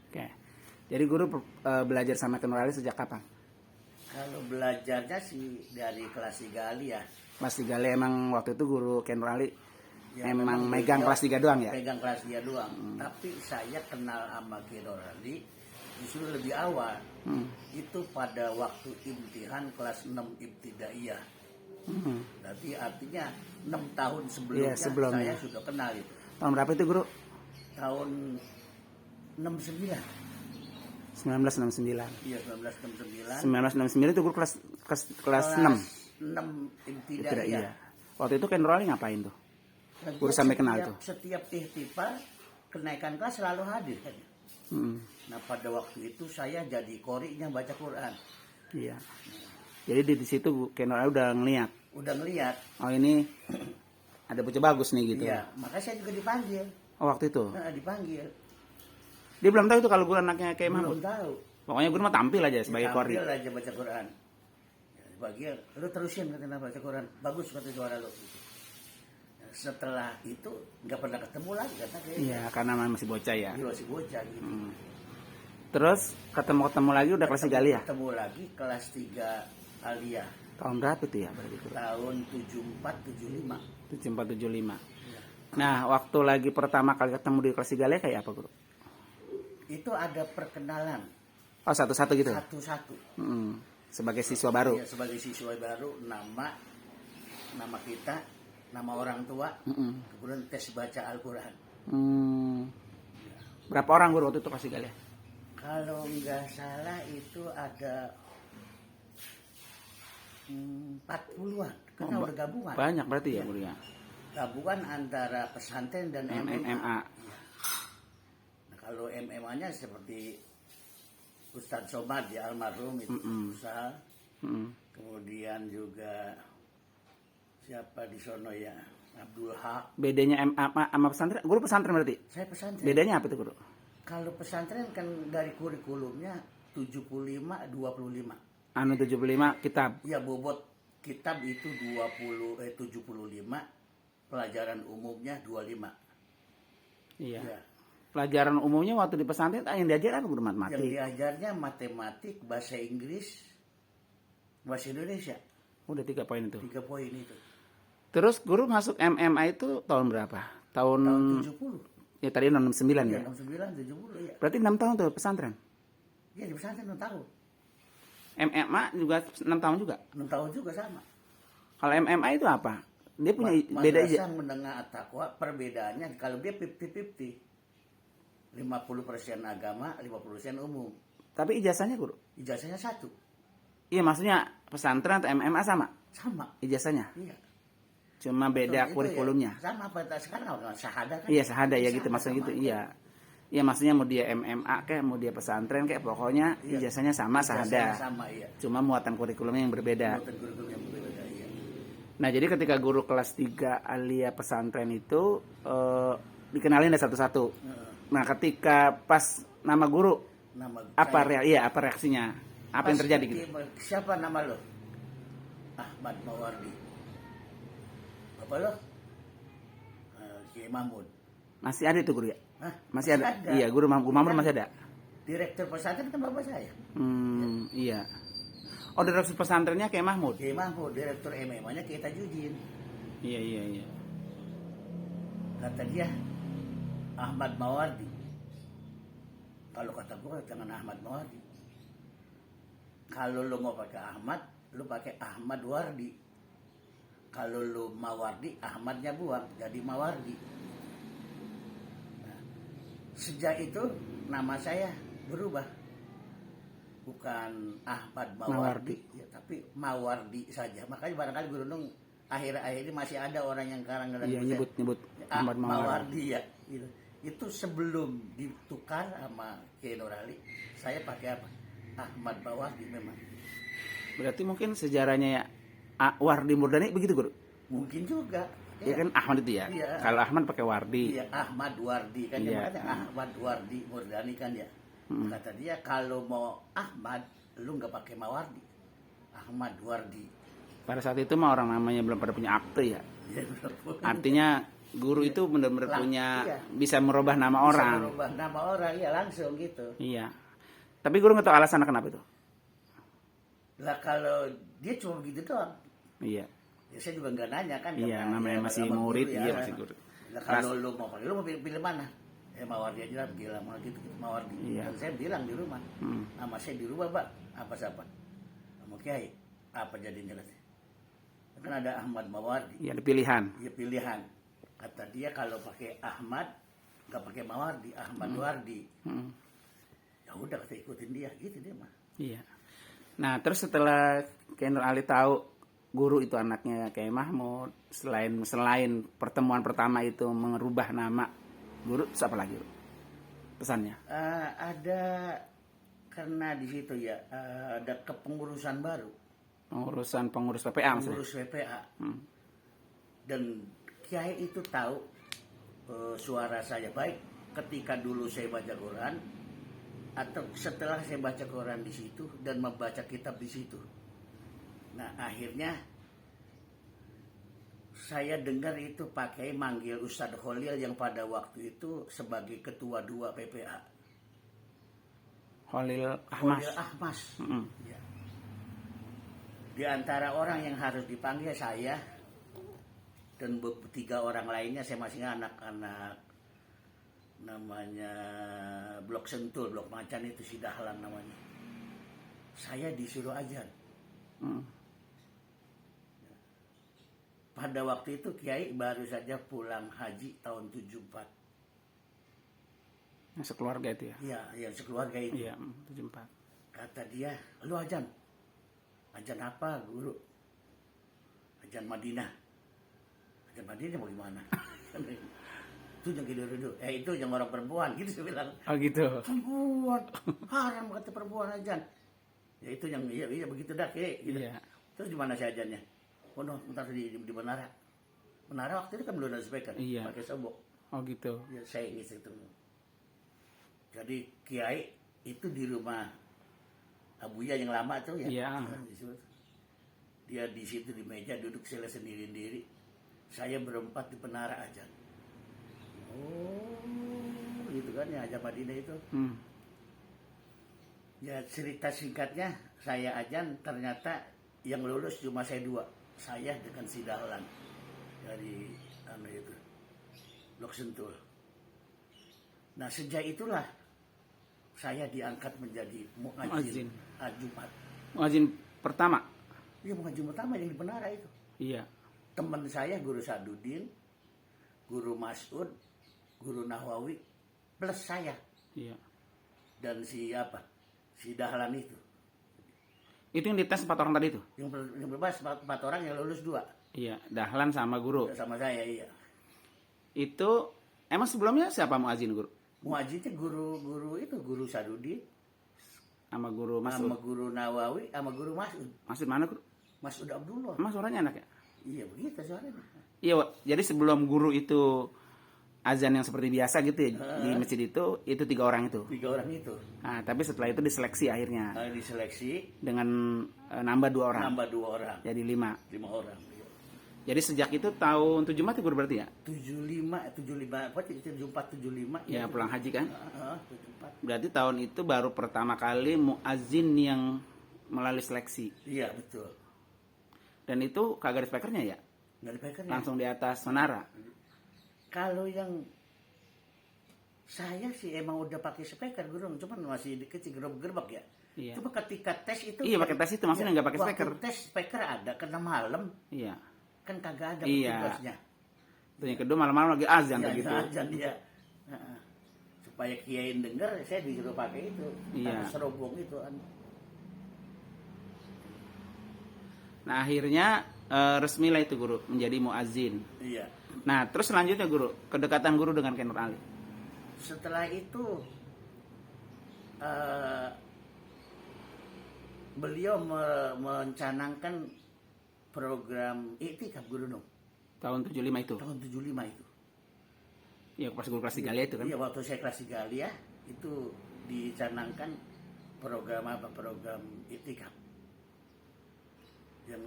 Oke. Jadi guru belajar sama Ken Nurali sejak kapan? Kalau belajarnya sih dari kelas 3 Ali ya. Kelas 3 emang waktu itu guru Ken Nurali Ya, emang memang megang beliau kelas 3 doang ya? Pegang kelas 3 doang. Tapi saya kenal sama Ken Nurali justru lebih awal. Itu pada waktu imtihan kelas 6 ibtidaiyah. Berarti artinya 6 tahun sebelumnya, Iya, sebelumnya. saya sudah kenal itu. Tahun berapa itu guru? Tahun 69. 1969. Iya, 1969. 1969 itu guru kelas 6. 6 Tidak, ibtidaiyah. iya. Waktu itu Ken Nurali ngapain tuh? Guru sampai kenal tuh. Setiap ihtifal kenaikan kelas selalu hadir kan. Nah pada waktu itu saya jadi qori'nya baca Quran. Iya. Jadi di situ Ken Nurali udah ngeliat. Udah ngelihat. Oh ini ada bocah bagus nih gitu. Iya, makanya saya juga dipanggil. Oh waktu itu. Nah, dipanggil. Dia belum tahu itu kalau gue anaknya kayak Mahmud. Belum tahu. Pokoknya gue mah tampil aja sebagai qori. Tampil aja baca Quran. Ya, dipanggil, lu terusin katanya baca Quran. Bagus kata suara lu. Nah, setelah itu nggak pernah ketemu lagi kata dia. Iya, karena masih bocah ya. Dia masih bocah gitu. Terus ketemu lagi udah kelas 3 ya? Ketemu lagi kelas 3 Aliyah. Tahun berapa tuh ya berarti guru? Tahun 74 75. 74 75. Nah, waktu lagi pertama kali ketemu di kelas 3 Aliyah kayak apa guru? Itu ada perkenalan Oh satu-satu gitu? satu-satu. Sebagai siswa baru? Ya, sebagai siswa baru, nama kita, nama orang tua, kemudian tes baca Al-Quran. Berapa orang guru waktu itu kelas 3 Aliyah? Kalau nggak salah itu ada 40-an, karena udah gabungan. Banyak berarti ya guru ya? Gabungan antara pesantren dan MMA. MMA. Nah, kalau MMA-nya seperti Ustadz Somad ya, almarhum itu usaha. Kemudian juga siapa di sono ya, Abdul Haq. Bedanya MMA sama pesantren? Guru pesantren berarti? Saya pesantren. Bedanya apa tuh guru? Kalau pesantren kan dari kurikulumnya 75-25. 75 kitab. Ya bobot kitab itu 75, pelajaran umumnya 25. Iya. Ya. Pelajaran umumnya waktu di pesantren yang diajar apa guru? Yang Matematik? diajarnya matematik, bahasa Inggris, bahasa Indonesia. Udah 3 poin itu. 3 poin itu. Terus guru masuk MMA itu tahun berapa? Tahun Tahun 70. ya tadi 69 ya. Ya, 69, 70 ya. Berarti 6 tahun tuh pesantren. Ya di pesantren 6 tahun. MMA juga 6 tahun juga. 6 tahun juga sama. Kalau MMA itu apa? Dia punya beda aja. Madrasah menengah at-taqwa, perbedaannya kalau dia 50-50. 50% agama, 50% umum. Tapi ijazahnya guru? Ijazahnya 1. Iya maksudnya pesantren atau MMA sama? Sama. Ijazahnya? Iya. Cuma beda Itu kurikulumnya? ya, sama apa sekarang kalau syahadah kan? Iya syahadah ya gitu Sama, maksudnya gitu. sama. Iya. Iya maksudnya mau dia MMA kayak mau dia pesantren kayak pokoknya ijazahnya sama Ijazahnya syahadah. sama, iya. Cuma muatan kurikulumnya yang berbeda. Muatan kurikulum yang berbeda, iya. Nah jadi ketika guru kelas 3 Aliyah pesantren itu dikenalin ada satu-satu. Nah ketika pas nama guru Nama apa saya. apa reaksinya? Apa yang Pas terjadi gitu? Siapa nama lo? Ahmad Mawardi. Bapak lo? Kiai Mahmud. Masih ada itu guru ya? Hah? Masih ada? Iya guru Mahmud masih ada. Direktur pesantren kan bapak saya. Iya. Oh direktur pesantrennya kayak Mahmud. Kiai Mahmud, direktur MMA-nya Kiai Tajudin. Iya. Kata dia Ahmad Mawardi. Kalau kata gue jangan Ahmad Mawardi. Kalau lo mau pakai Ahmad, lo pakai Ahmad Wardi. Kalau lo Mawardi, Ahmadnya buang, jadi Mawardi. Nah, sejak itu nama saya berubah. Bukan Ahmad Mawardi. Ya, tapi Mawardi saja. Makanya barangkali Guru Nung akhir-akhir ini masih ada orang yang kadang-kadang Iya nyebut Ahmad Mawardi ya. Gitu. Itu sebelum ditukar sama Kiai Nurali, saya pakai apa? Ahmad Mawardi memang. Berarti mungkin sejarahnya ya Wardi Murdani begitu guru? Mungkin juga. Iya kan Ahmad itu ya. Iya. Kalau Ahmad pakai Wardi. Iya, Ahmad Wardi kan Iya. dia Ahmad Wardi Murdani kan ya. Kata dia kalau mau Ahmad lu nggak pakai Mawardi. Ahmad Wardi. Pada saat itu mah orang namanya belum pada punya akte ya. Ya, Artinya guru itu benar-benar punya iya. bisa merubah nama Bisa orang. merubah nama orang, ya langsung gitu. Iya. Tapi guru nggak tahu alasan kenapa itu. Lah kalau dia cuma begitu doang, Iya. ya saya juga nggak nanya kan. Iya, karena namanya ya, masih sama murid, guru, iya masih guru. Lah kalau lu mau pilih mana? Ya Mawardi aja lah, bilang mau gitu, Mawardi. Iya. Dan saya bilang di rumah, nama saya dirubah Pak, apa siapa? Sama Kiai, apa jadinya? Kan ada Ahmad Mawardi. Iya, ada pilihan. Ya pilihan. Kata dia kalau pakai Ahmad, nggak pakai Mawardi, Ahmad Wardi. Ya udah kita ikutin dia, gitu dia mah. Iya. Nah, terus setelah Nur Ali tahu guru itu anaknya kayak Mahmud, selain pertemuan pertama itu merubah nama guru, terus apa lagi pesannya? Ada karena di situ ya ada kepengurusan baru, Pengurus PPA maksudnya? pengurus PPA. Dan Kiai itu tahu suara saya baik ketika dulu saya baca Quran atau setelah saya baca Quran di situ dan membaca kitab di situ. Nah akhirnya saya dengar itu pakai manggil Ustadz Khalil yang pada waktu itu sebagai ketua 2 PPA. Khalil Ahmas. Khalil Ahmas. Ya. Di antara orang yang harus dipanggil saya dan 3 orang lainnya, saya masih anak-anak namanya Blok Sentul, Blok Macan itu si Dahlan namanya. Saya disuruh ajar. Pada waktu itu Kiai baru saja pulang haji tahun 74. Yang sekeluarga itu ya? Iya, yang sekeluarga itu. Iya, 74. Kata dia, lu ajan. Ajan apa guru? Ajan Madinah. Ajan Madinah mau gimana? Itu yang gitu. Itu yang orang perempuan, gitu saya bilang. Oh gitu. Perempuan, haram kata perempuan ajan. Ya itu yang, iya begitu dah Kiai. Gitu. Iya. Terus gimana si ajannya? Oh no, bentar di Menara. Menara waktu itu kan belum ada speaker, Iya. pakai sobok. Oh gitu. Ya, saya ngisi itu. Jadi Kiai itu di rumah Abuya yang lama tuh ya. Iya. Dia di situ di meja duduk saya sendiri-sendiri. Saya berempat di penara aja. Oh, gitu kan ya aja Madinah itu. Ya cerita singkatnya saya ajan ternyata yang lulus cuma saya 2. Saya dengan si Dahlan dari itu Blok Sentul. Nah sejak itulah saya diangkat menjadi muadzin Jumat. Muadzin pertama? Iya muadzin pertama yang di Penara itu. Iya. Teman saya Guru Sadudin, Guru Mas'ud, Guru Nahwawi, plus saya. Iya. Dan si Dahlan itu. Itu yang dites 4 orang tadi itu? Yang bebas 4 orang yang lulus 2. Iya, Dahlan sama guru. Sama saya, iya. Itu emang sebelumnya siapa muadzin guru? Muadzinnya guru Sadudin, Sama guru Mas'ud. sama Guru Nawawi, sama Guru Mas'ud. Mas'ud mana guru? Mas'ud Abdullah. Emang suaranya enak ya? Iya begitu suaranya. Iya, jadi sebelum guru itu azan yang seperti biasa gitu ya, di masjid itu 3 orang itu. 3 orang itu. Nah, tapi setelah itu diseleksi akhirnya. Diseleksi. Dengan nambah 2 orang. Nambah 2 orang. Jadi 5. 5 orang. Jadi sejak itu tahun 74 guru berarti ya? 74, 75. Ya, pulang haji kan? 74. Berarti tahun itu baru pertama kali muadzin yang melalui seleksi. Iya, betul. Dan itu kagak ada speakernya ya? Nggak ada speakernya. Langsung di atas menara. Kalau yang saya sih emang udah pakai speaker guru, cuman masih kecil gerbek ya. Iya. Cuma ketika tes itu. Iya, pakai tes itu maksudnya nggak pakai speaker. Waktu tes speaker ada karena malam. Iya. Kan kagak ada Iya. petugasnya. Terus yang kedua malam-malam lagi azan Ya, begitu. azan dia. Supaya kiai denger, saya disuruh pakai itu. Iya. Serobong itu. Nah, akhirnya resmilah itu guru menjadi muadzin. Iya. Nah, terus selanjutnya guru, kedekatan guru dengan Nur Ali. Setelah itu beliau mencanangkan program iktikaf Guru Nung. Tahun 75 itu. Tahun 75 itu. Iya, pas guru kelas 3 itu kan. Iya, waktu saya kelas 3 Alia itu dicanangkan program iktikaf. Yang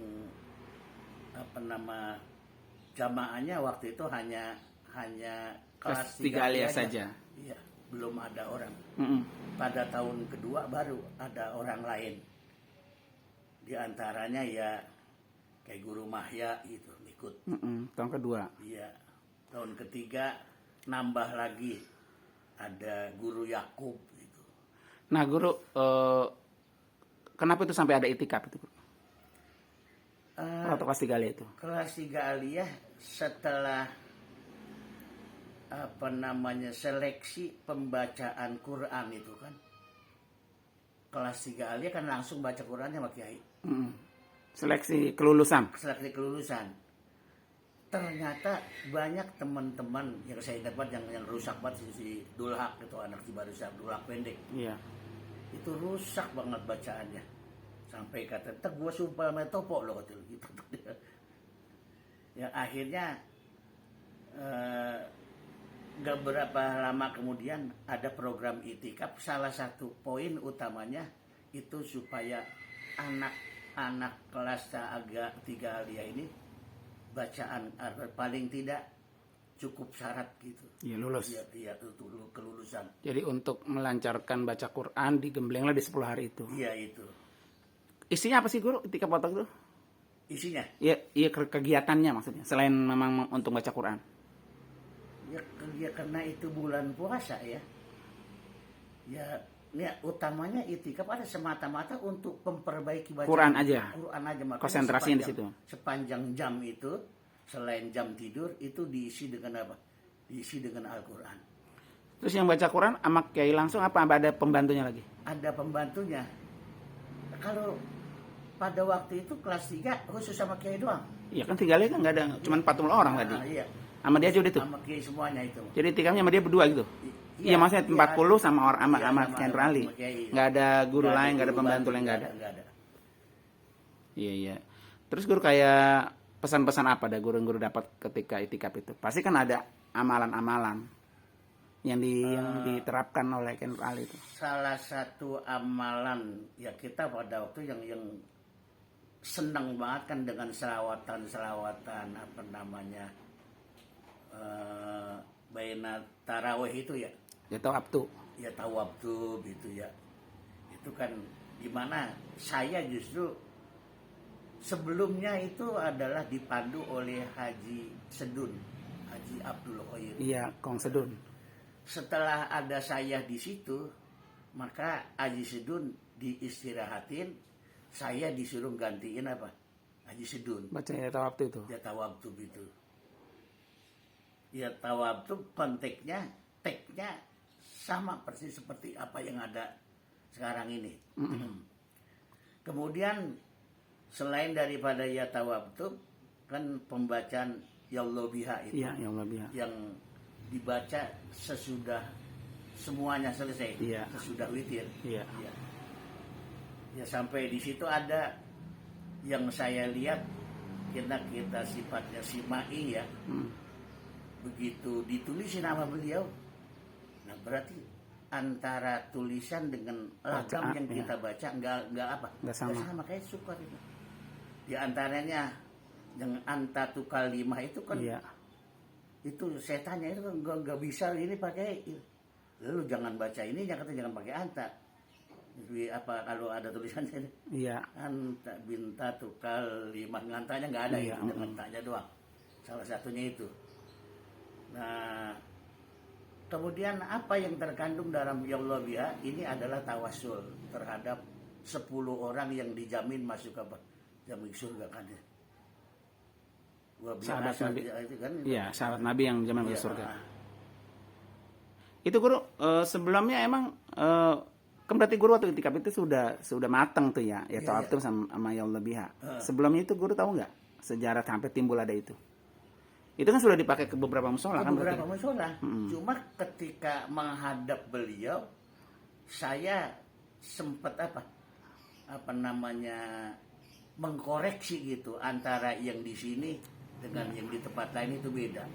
jamaahnya waktu itu hanya hanya Kelas kelas 3 3 alias aja. saja. Iya, belum ada orang. Mm-mm. Pada tahun kedua baru ada orang lain. Di antaranya ya kayak Guru Mahya gitu ikut. Mm-mm. Tahun kedua. Iya. Tahun ketiga nambah lagi ada Guru Yakub gitu. Nah guru, kenapa itu sampai ada itikaf itu, Guru? Waktu kelas 3 itu. Kelas 3 aliyah setelah seleksi pembacaan Quran itu kan. Kelas 3 aliyah kan langsung baca Qurannya sama Kiai. Mm-mm. Seleksi kelulusan. Seleksi kelulusan. Ternyata banyak teman-teman yang saya ingat banget yang rusak banget si Dulhak itu anak si Barusa Dulhak pendek. Iya. Itu rusak banget bacaannya. Sampai kata, "Tek gua sumpah sama topo lo," kata gitu. Ya akhirnya gak berapa lama kemudian ada program itikaf. Salah satu poin utamanya itu supaya anak-anak kelas agak 3 aliyah ini bacaan paling tidak cukup syarat gitu. Iya, lulus. Iya itu kelulusan. Jadi untuk melancarkan baca Quran digemblenglah di 10 hari itu. Iya itu. Isinya apa sih Guru itikaf waktu itu? Isinya Iya kegiatannya maksudnya. Selain memang untuk baca Quran. ya karena itu bulan puasa ya. Ya utamanya itikaf ada semata-mata untuk memperbaiki bacaan Quran aja. Quran aja makanya Konsentrasinya di situ. Sepanjang jam itu selain jam tidur itu diisi dengan apa? Diisi dengan Al-Qur'an. Terus yang baca Quran sama Kiai langsung apa ada pembantunya lagi? Ada pembantunya. Kalau pada waktu itu kelas 3 khusus sama Kiai doang. Iya kan 3 kan nggak ada, cuma 40 orang tadi. Iya. Sama dia aja udah tuh. Sama Kiai semuanya itu. Jadi itikafnya sama dia berdua gitu. Iya maksudnya 40 sama orang sama Kiai Ali. Nggak ada guru lain, nggak ada pembantu lain, nggak ada. Iya. Terus Guru kayak pesan-pesan apa ada guru-guru dapat ketika itikaf itu? Pasti kan ada amalan-amalan yang diterapkan oleh Kiai Ali itu. Salah satu amalan ya kita pada waktu yang senang banget kan dengan selawatan apa namanya baina tarawih itu ya. Ya tahu abtu. Ya tawabtu gitu ya. Itu kan dimana saya justru sebelumnya itu adalah dipandu oleh Haji Sedun, Haji Abdul Khair. Iya, Kong Sedun. Setelah ada saya di situ, maka Haji Sedun diistirahatin, saya disuruh gantiin apa? Haji Sedun. Baca ya tahu abtu itu. Ya tawabtu itu. Ya tawabtu konteksnya, teksnya sama persis seperti apa yang ada sekarang ini. Kemudian selain daripada ya tawabtu kan pembacaan ya Allah biha itu. Iya, ya Allah biha. Yang dibaca sesudah semuanya selesai. Iya. Sesudah witir. Iya. Ya sampai di situ ada yang saya lihat kita sifatnya simai ya. Begitu ditulisin nama beliau, nah berarti antara tulisan dengan lagam yang kita baca nggak apa? Nggak sama kayak sukar itu. Di antaranya yang anta tukal 5 itu kan, itu saya tanya itu kan nggak bisa ini pakai, lalu jangan baca ini, jangan pakai anta. Jadi apa kalau ada tulisannya? Iya. Anta binta tukal 5 ngantanya nggak ada itu, dengan tanya doang. Salah satunya itu. Nah, kemudian apa yang terkandung dalam Ya Allah biha ini adalah tawasul terhadap 10 orang yang dijamin masuk apa? Jamin surga kan ya. Sahabat Nabi itu kan. Iya, sahabat Nabi yang dijamin masuk surga. Itu Guru sebelumnya emang kan berarti Guru waktu itikaf itu sudah matang tuh ya tawabtu sama Ya Allah biha. Sebelumnya itu Guru tahu nggak sejarah sampai timbul ada itu? Itu kan sudah dipakai ke beberapa musola kan? Beberapa musola. Cuma ketika menghadap beliau, saya sempat mengkoreksi gitu antara yang di sini dengan yang di tempat lain itu beda.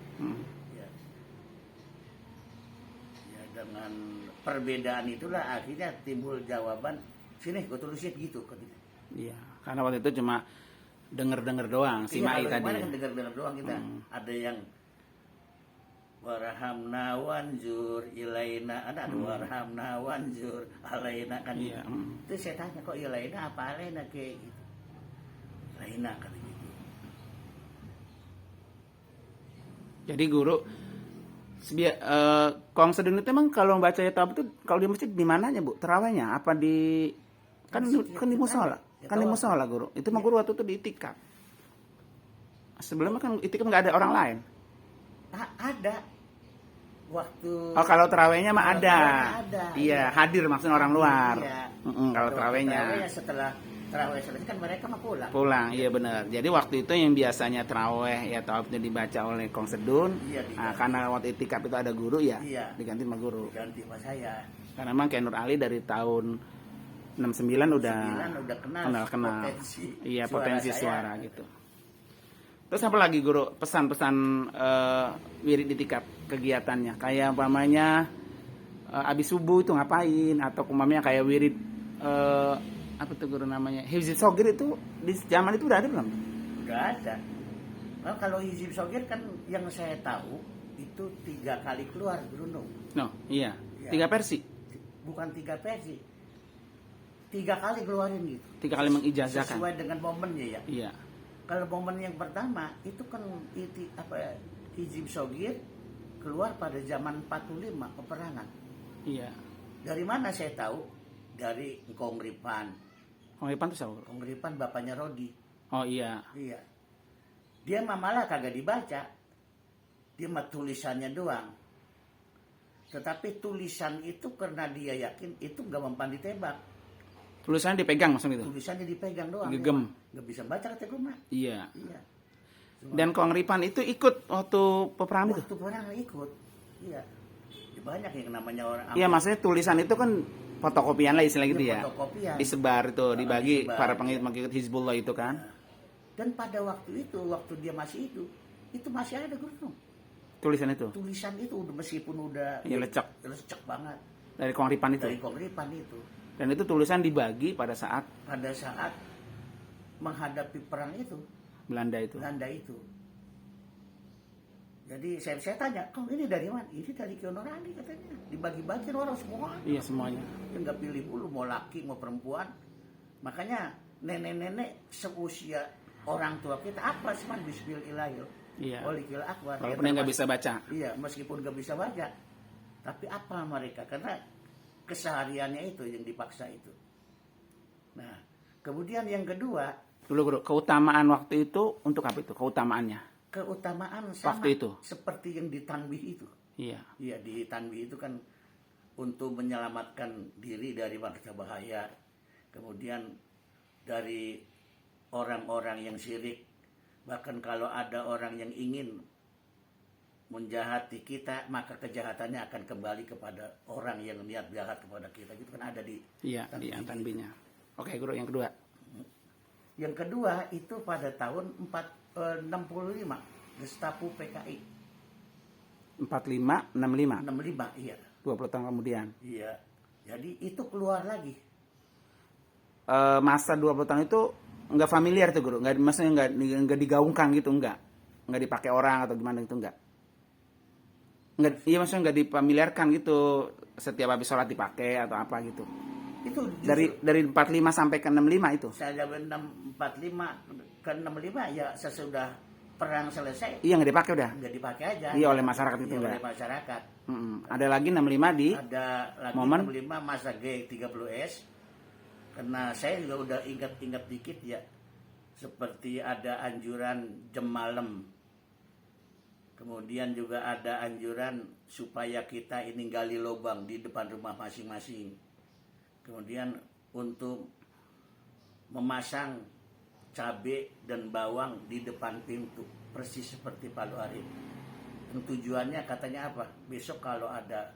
Ya dengan perbedaan itulah akhirnya timbul jawaban. Sini gue tulisin gitu. Iya, karena waktu itu cuma dengar doang, simai tadi. Kan dengar doang kita. Ada yang warhamna wanjur ilaina, ada warhamna wanjur alaina kan. Iya. Itu saya tanya, kok ilaina apa alaina kayak gitu. Ilaina kata gitu. Jadi guru Kong Sedun itu emang kalau baca ya itu kalau di masjid di mananya Bu? Terawihnya apa di kan di musola? Kan di musola guru. Itu mah guru waktu itu di itikaf. Sebelumnya kan itikaf nggak ada orang lain. Ada. Waktu Oh kalau terawihnya mah ada. ada. Iya, hadir maksudnya orang luar. Iya. Kalau terawihnya. Setelah terawih selesai kan mereka mah pulang. Pulang, iya benar. Jadi waktu itu yang biasanya terawih ya tawafnya dibaca oleh Kong Sedun. Iya, Nah, karena waktu itikaf itu ada guru ya, Iya. diganti sama guru. Ganti sama saya. Karena memang Kiai Nur Ali dari tahun 69 udah kenal potensi saya. suara gitu. Terus apa lagi guru pesan-pesan wirid itikaf kegiatannya? Kayak umpamanya abis subuh itu ngapain atau umpamanya kayak wirid apa tuh guru namanya? Hizib Sogir itu di zaman itu udah ada belum? Udah ada. Nah, kalau Hizib Sogir kan yang saya tahu itu 3 kali keluar Bruno. No, iya. Iya. 3 versi. Bukan 3 versi. 3 kali keluarin gitu. 3 kali mengijazahkan. Sesuai dengan momennya ya. Iya. Kalau momen yang pertama itu kan Hizib Sogir keluar pada zaman 45 peperangan. Iya. Dari mana saya tahu? Dari Kong Ripan. Kong Ripan tuh siapa? Kong Ripan bapaknya Rodi. Oh iya. Iya. Dia mah malah kagak dibaca. Dia mah tulisannya doang. Tetapi tulisan itu karena dia yakin itu gak mempan ditembak. Tulisannya dipegang maksudnya itu? Tulisannya dipegang doang. Gegem. Gak bisa baca kata gue mah. Iya. Iya. Dan Kong Ripan itu ikut waktu peperangan itu? Waktu perang ikut. Iya. Ya, banyak yang namanya orang. Iya, maksudnya tulisan itu kan fotokopian lah istilah gitu ya. Fotokopian. Disebar itu, dibagi disebar, para pengikut Hizbullah itu kan. Dan pada waktu itu, waktu dia masih itu masih ada Gunung. Tulisan itu. Tulisan itu meskipun udah Iya, lecek banget dari Kong Ripan itu. dari Kong Ripan itu. Dan itu tulisan dibagi pada saat menghadapi perang itu. Belanda itu. Jadi saya tanya, kau ini dari mana? Ini dari Kiai Nur Ali katanya. Dibagi-bagi orang semua. Iya semuanya. Yang nggak pilih bulu, mau laki mau perempuan. Makanya nenek-nenek seusia orang tua kita apa sih man bismillahirrahmanirrahim. Iya. Walikil akbar. Walaupun dia nggak bisa baca. Iya, meskipun nggak bisa baca. Tapi apa mereka? Karena kesehariannya itu yang dipaksa itu. Nah, kemudian yang kedua. Dulu guru, keutamaan waktu itu untuk apa itu? Keutamaannya? Keutamaan sama waktu itu seperti yang di tanbih itu. Iya. Iya, di tanbih itu kan untuk menyelamatkan diri dari bangsa bahaya. Kemudian dari orang-orang yang syirik. Bahkan kalau ada orang yang ingin menjahati kita, maka kejahatannya akan kembali kepada orang yang niat jahat kepada kita. Itu kan ada di di tanbihnya. Oke, guru, yang kedua. Yang kedua itu pada tahun 65 Gestapo PKI. 45, 65. 65, iya. 20 tahun kemudian. Iya. Jadi itu keluar lagi. Masa 20 tahun itu nggak familiar tuh guru, maksudnya nggak digaungkan gitu, nggak dipakai orang atau gimana gitu, nggak. Iya maksudnya nggak difamiliarkan gitu, setiap habis sholat dipakai atau apa gitu. Itu dari 45 sampai ke 65 itu. Saya 45 ke 65 ya sesudah perang selesai. Iya nggak dipakai udah. Nggak dipakai aja. Iya oleh masyarakat itu oleh masyarakat. Ada lagi 65 di. Ada lagi momen 65 masa G30S. Karena saya juga udah ingat-ingat dikit ya. Seperti ada anjuran jam malam. Kemudian juga ada anjuran supaya kita ini gali lubang di depan rumah masing-masing. Kemudian untuk memasang cabai dan bawang di depan pintu, persis seperti Palu Arit. Dan tujuannya katanya apa? Besok kalau ada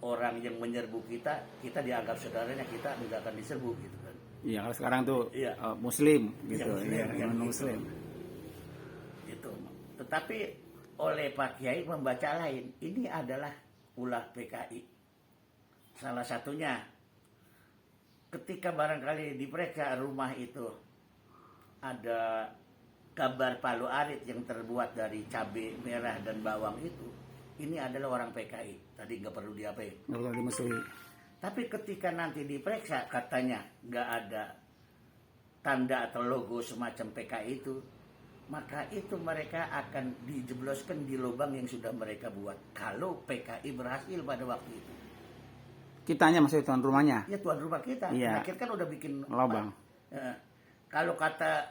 orang yang menyerbu kita dianggap saudaranya, kita nggak akan diserbu gitu kan. Iya, kalau sekarang tuh iya. Muslim gitu, Muslim. Itu. Tetapi oleh Pak Kiai membaca lain. Ini adalah ulah PKI. Salah satunya ketika barangkali di mereka rumah itu ada gambar Palu Arit yang terbuat dari cabai merah dan bawang itu, ini adalah orang PKI. Tadi nggak perlu diapain. Nggak perlu dimusuhi. Tapi ketika nanti diperiksa katanya nggak ada tanda atau logo semacam PKI itu, maka itu mereka akan dijebloskan di lubang yang sudah mereka buat. Kalau PKI berhasil pada waktu itu. Kitanya maksudnya tuan rumahnya. Ya tuan rumah kita. Iya. Kita kan udah bikin Lubang. Kalau kata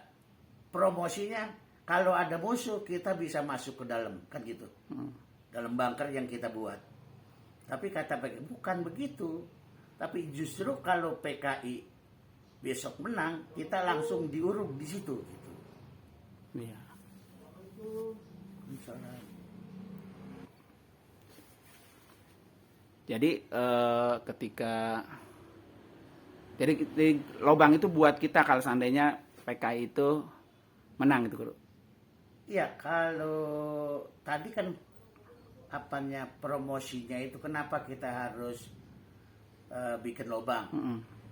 promosinya, kalau ada musuh kita bisa masuk ke dalam, kan gitu. Dalam bunker yang kita buat. Tapi kata PKI bukan begitu. Tapi justru kalau PKI besok menang, kita langsung diuruk di situ. Gitu. Iya. Misalnya. Jadi ketika jadi lubang itu buat kita kalau seandainya PKI itu menang gitu, Guru. Iya, kalau tadi kan apanya promosinya itu kenapa kita harus bikin lubang.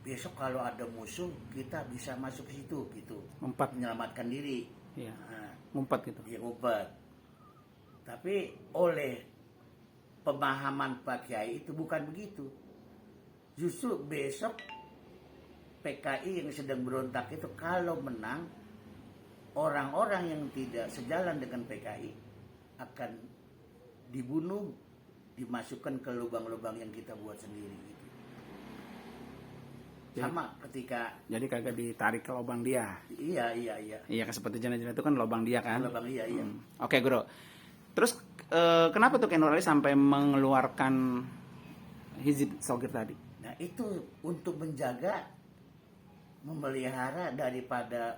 Besok kalau ada musuh kita bisa masuk ke situ gitu. Ngumpet. Menyelamatkan diri. Iya. Nah, Ngumpet gitu. ya ngumpet. Tapi oleh pemahaman Pak Kiai itu bukan begitu. Justru besok PKI yang sedang berontak itu kalau menang, orang-orang yang tidak sejalan dengan PKI akan dibunuh, dimasukkan ke lubang-lubang yang kita buat sendiri gitu. Sama ketika Jadi kagak ditarik ke lubang dia. iya Iya kan seperti jenazah itu kan lubang dia kan. lubang iya. Oke, Guru. Terus kenapa tuh Kiai Nur Ali sampai mengeluarkan Hizib Shogir tadi? Nah itu untuk menjaga, memelihara daripada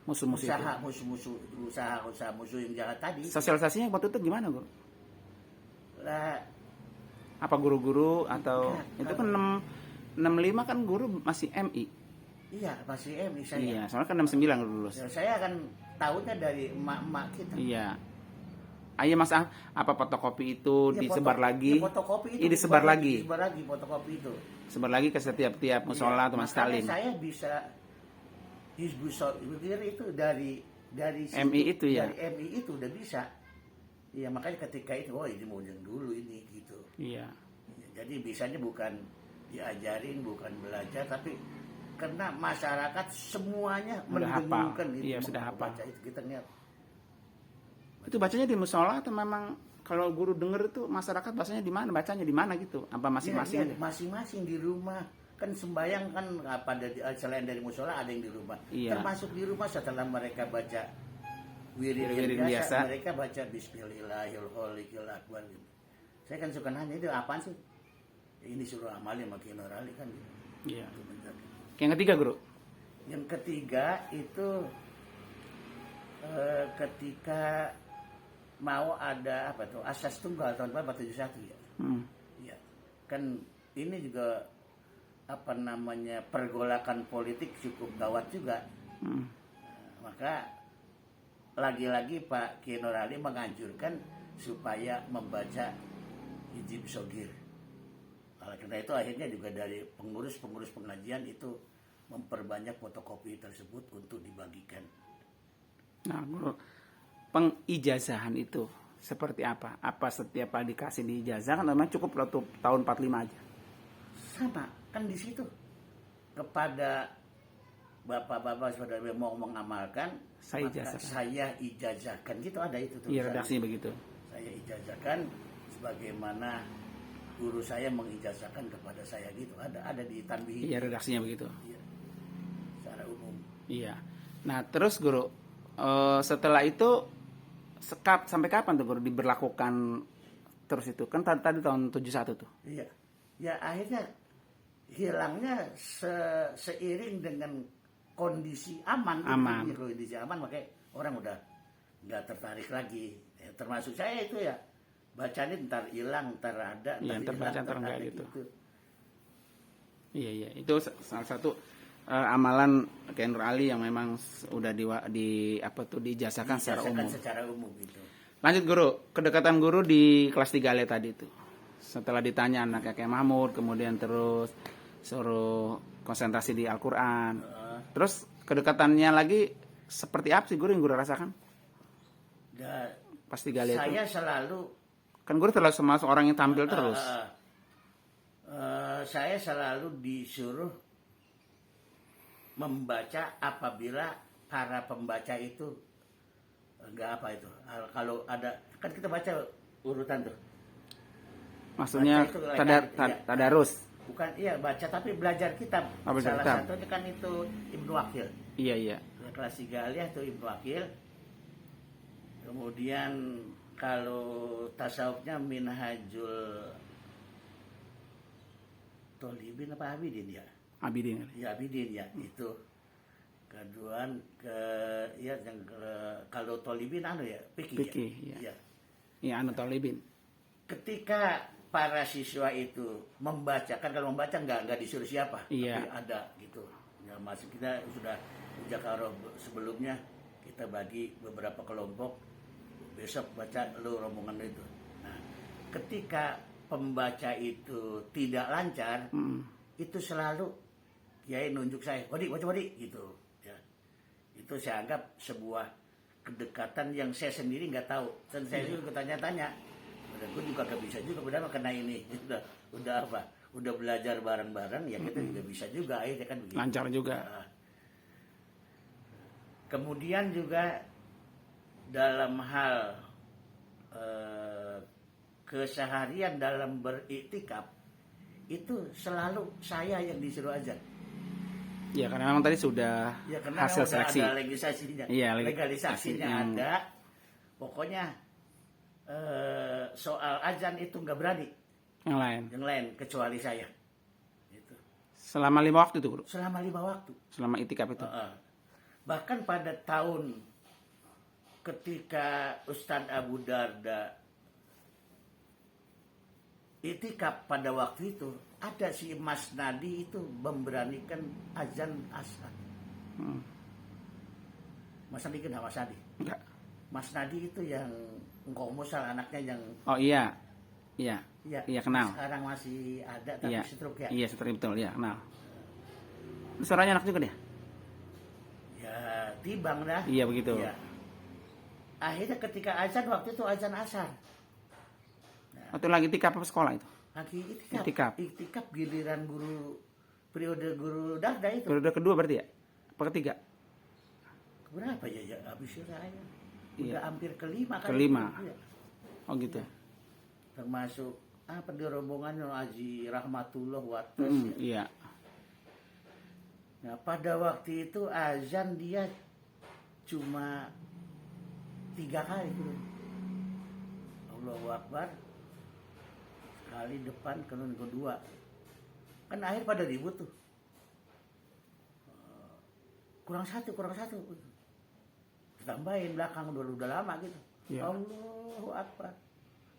Musuh-musuh itu. usaha musuh yang jahat tadi. Sosialisasinya waktu itu gimana, Guru? Lah, Apa guru-guru atau Enggak, itu kan 65 kan guru masih MI. iya masih MI saya. Iya, soalnya kan 69 guru lulus. Ya, saya kan tahunya dari emak-emak kita. Iya. Ayo Mas, apa fotokopi itu Ya, disebar lagi? Ya, fotokopi itu Iya, disebar lagi. Disebar lagi fotokopi itu. Sebar lagi ke setiap musola atau Makanya masjid. saya bisa Hizbus Shogir itu dari situ, MI itu ya? Dari MI itu udah bisa. Iya, makanya ketika itu, oh ini mau yang dulu ini gitu. Iya. Ya, jadi bisanya bukan diajarin, bukan belajar, tapi karena masyarakat semuanya Udah hafal. mendengungkan itu. Iya, sudah hafal. Baca itu kita lihat. Itu bacanya di musola atau memang kalau guru denger itu masyarakat bacanya di mana? Bacanya di mana gitu? Apa masing-masing Iya, aja? masing-masing di rumah. Kan sembahyang kan apa selain dari musola ada yang di rumah. Iya. Termasuk di rumah setelah mereka baca wirid Wirid yang biasa. mereka baca Bismillahirrahmanirrahim. Saya kan suka nanya itu apaan sih? Ini suruh amalin sama Kiai Nur Ali kan. Iya. Itu benar. Yang ketiga, Guru. Yang ketiga itu ketika mau ada apa tuh asas tunggal tahun 1971 ya. Ya. Kan ini juga apa namanya pergolakan politik cukup gawat juga. Maka lagi-lagi Pak Kiai Nur Ali menganjurkan supaya membaca Hizib Shogir. Karena itu akhirnya juga dari pengurus pengajian itu memperbanyak fotokopi tersebut untuk dibagikan. Nah, Guru, pengijazahan itu seperti apa? Apa setiap kali dikasih diijazah kan memang cukup waktu tahun 45 aja? Sama, kan di situ kepada bapak-bapak saudara yang mau mengamalkan, Saya maka ijazahkan. saya ijazahkan gitu ada itu tuh. Iya, redaksinya begitu. Saya ijazahkan sebagaimana guru saya mengijazahkan kepada saya gitu. Ada di tanbih. Iya, redaksinya begitu. Iya. Secara umum. Iya. Nah, terus Guru, setelah itu sampai kapan tuh Guru diberlakukan terus itu? Kan tadi tahun 71 tuh. Iya. Ya akhirnya hilangnya seiring dengan kondisi aman. Aman. Kondisi aman makanya orang udah nggak tertarik lagi. Ya, termasuk saya itu ya. Bacanya ntar hilang, ntar ada, Iya, ntar baca, ntar enggak ada gitu. Iya, itu salah satu amalan Kiai Nur Ali yang memang udah diijazahkan secara umum. Gitu. Lanjut Guru, kedekatan Guru di kelas 3 Ale tadi itu. Setelah ditanya anaknya Kiai Mahmud, kemudian terus suruh konsentrasi di Al-Qur'an. Terus kedekatannya lagi seperti apa sih Guru yang Guru rasakan? Pas 3 Ale itu. Saya selalu Kan guru terlalu termasuk orang yang tampil terus. Saya selalu disuruh membaca apabila para pembaca itu enggak apa itu. Kalau ada kan kita baca urutan tuh. Maksudnya Baca itu ya. tadarus. Bukan iya baca tapi belajar kitab. Belajar Salah kitab. satunya kan itu Ibnu Aqil. Iya, iya. Kelas 3 aliyah itu Ibnu Aqil. Kemudian kalau tasawufnya Minhajul Tolibin apa Abidin ya? Abidin. Ya Abidin ya itu. Keduaan ya yang kalau Tolibin ya Fikih. Fikih, ya. Ya. Iya, anu Talibin. Ketika para siswa itu membaca kan kalau membaca nggak disuruh siapa, Iya. tapi ada gitu. Ya masih kita sudah Jakarta sebelumnya kita bagi beberapa kelompok besok baca lu rombongan itu. Nah, ketika pembaca itu tidak lancar, itu selalu Kiai nunjuk saya, Wadi baca Wadi gitu. Ya. Itu saya anggap sebuah kedekatan yang saya sendiri nggak tahu. Dan saya juga tanya-tanya. Dan gue juga gak bisa juga, udah kena ini. Udah apa? Udah belajar bareng-bareng, ya kita juga bisa juga. Akhirnya kan begitu. Lancar juga. Nah, kemudian juga dalam hal keseharian dalam beriktikaf itu selalu saya yang disuruh azan. Ya, karena memang tadi sudah Ya karena hasil udah seleksi. ada legalisasinya. Iya, legalisasinya yang- ada. Pokoknya soal azan itu nggak berani Yang lain. kecuali saya. Gitu. Selama 5 waktu itu, Guru. Selama 5 waktu. Selama itikaf itu. Bahkan pada tahun ketika Ustadz Abu Darda itikaf pada waktu itu, ada si Mas Nadi itu memberanikan azan asar. Mas Nadi kenal Mas Nadi? Enggak. Mas Nadi itu yang engkau musal anaknya yang Oh iya. Iya. ya, Iya, kenal. sekarang masih ada tapi Iya. stroke ya. Iya, seperti betul, ya, kenal. Suaranya enak juga dia. Ya, tibang dah. Iya, begitu. Iya. Akhirnya ketika azan waktu itu azan asar. Atau lagi itikaf apa sekolah itu? Lagi Itikaf. itikaf giliran guru periode guru Darda itu. Periode kedua berarti ya? Apa ketiga? Berapa ya habis saya? Iya. Udah hampir kelima kan. Kelima. Iya. Oh gitu. Termasuk apa di rombongan Haji Rahmatullah Wates. Ya. Iya. Nah, pada waktu itu azan dia cuma 3 kali tuh. Allahu Akbar. Kali depan kemudian kedua. Kan akhir pada ribut tuh. Kurang satu. Tambahin belakang udah lama gitu. Iya. Allahu Akbar.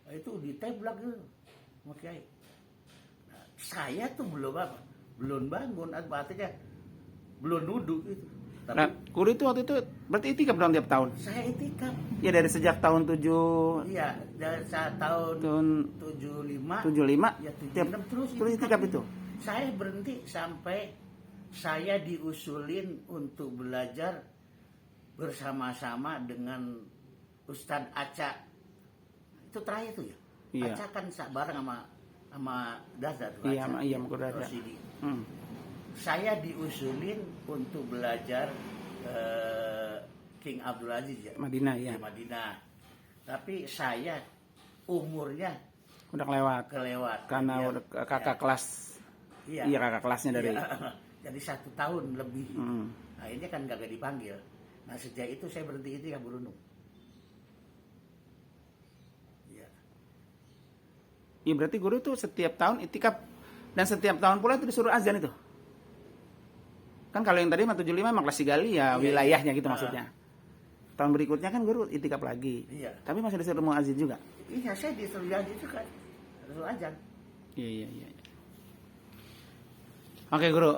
Nah, itu diteblak gitu. Oke. Nah, saya tuh belum bangun, artinya belum duduk gitu. Tapi Nah, Guru itu waktu itu berarti itikaf dong tiap tahun? saya itikaf. Ya dari sejak tahun 7 Iya, dari saat tahun tahun 75 75 ya tiap 76 terus itikaf itu. Saya berhenti sampai saya diusulin untuk belajar bersama-sama dengan Ustadz Aca. Itu terakhir tuh ya. Iya. Aca kan bareng sama Darda tuh. Iya, Aca. iya, sama Guru Darda. Rosidi. Hmm. Saya diusulin untuk belajar King Abdul Aziz ya. Madinah ya. Di Madinah. Tapi saya umurnya Udah kelewat. kelewat. Karena Ya, udah kakak kelas. Iya. Iya, kakak kelasnya dari. Iya. Jadi 1 tahun lebih. Hmm. Akhirnya kan gak dipanggil. Nah sejak itu saya berhenti itikaf beruntung. Iya. Iya, berarti Guru itu setiap tahun itikaf dan setiap tahun pula itu disuruh azan itu. Kan kalau yang tadi 75 memang kelas Gali ya, Iya, wilayahnya iya. gitu maksudnya. Tahun berikutnya kan Guru itikaf lagi. Iya. Tapi masih disuruh muazin juga. Iya saya disuruh jadi itu kan. Disuruh azan. Iya. Oke Guru,